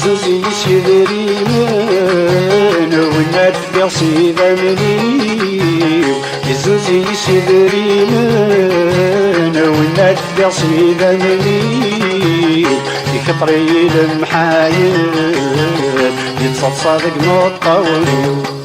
زوزي يسيري من ونات في ذمني زوزي يسيري من ونات في ذمني يخطري المحايل يتصدق مطولي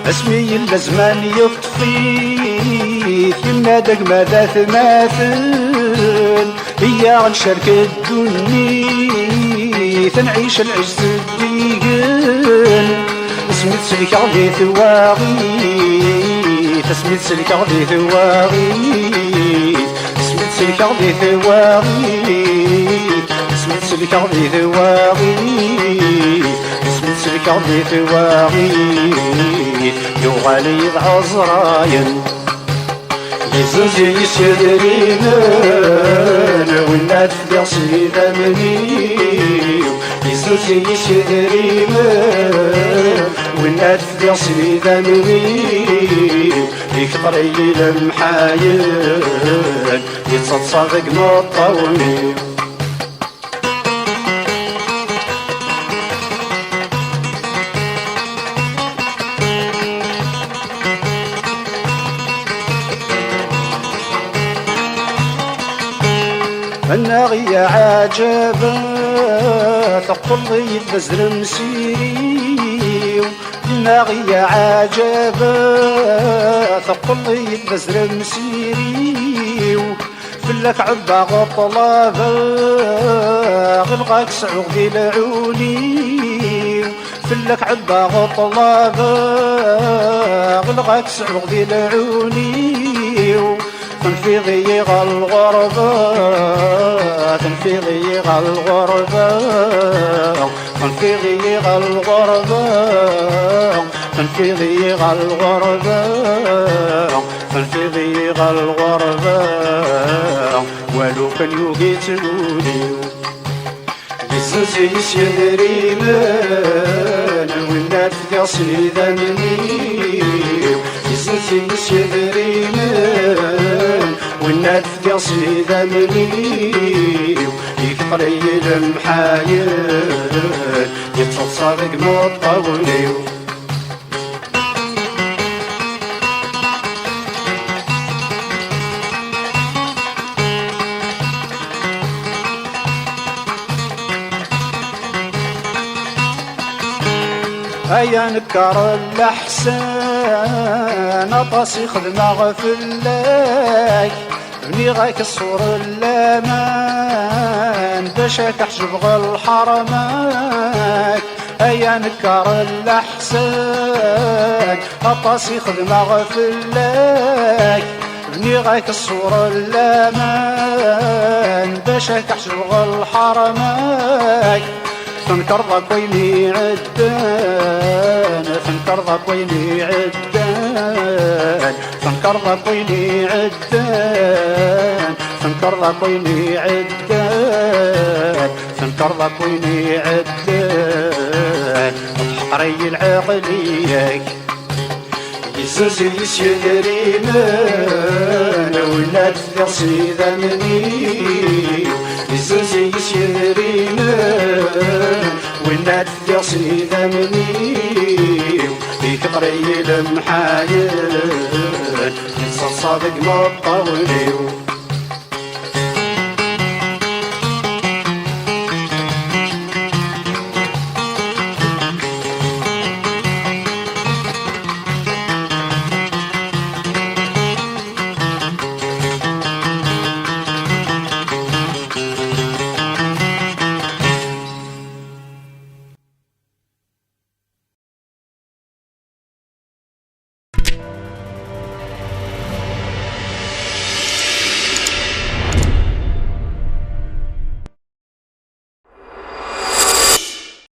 اسمي الزمان يطفي ينادق ماذا تماثل هي غنشارك الدني تنعيش العجز الديقل اسمي تسلك غدي ثواغي اسمي تسلك غدي ثواغي اسمي تسلك غدي ثواغي اسمي تسلك غدي ثواغي اسمي تسلك غدي ثواغي يغالي عزراين يزوجي يسيري من ونات في سيدة مني يزوجي يسيري من ونات في سيدة مني يكطري المحايل يتصدق مطولي الناغي عجبا ثقل يتبزر مسيري الناغي عجبا ثقل يتبزر مسيري فلك عبا غطلابا غلغاك سعوغ ذي العوني فلك عبا غطلابا غلغاك سعوغ ذي العوني في ضيق الغربة في ضيق الغربة في ضيق الغربة في ضيق الغربة في ضيق الغربة ولو كان يقتلوني يزوزي يسيري من والناس في صيدا مني يزوزي يسيري من والناس في صيدا مني يكطري المحايل يتصدق مطولي هيا نكر الأحسان أطاسي خدمة غفلاك بني غاك الصور اللامان باش تحجب الحرماك هيا نكر الأحسان أطاسي خدمة غفلاك بني غاك الصور اللامان باش تحجب الحرماك فنكر ضاك ويلي عدان فنكر ضاك ويلي عدان فنكر ضاك ويلي عدان فنكر ضاك ويلي عدان فنكر ضاك ويلي عدان وتحقري العقليك يزوزي يسيري من ولاد في صيدا مني يزوزي يسيري من ولاد في صيدا مني يكطري المحايل يتصدق مطولي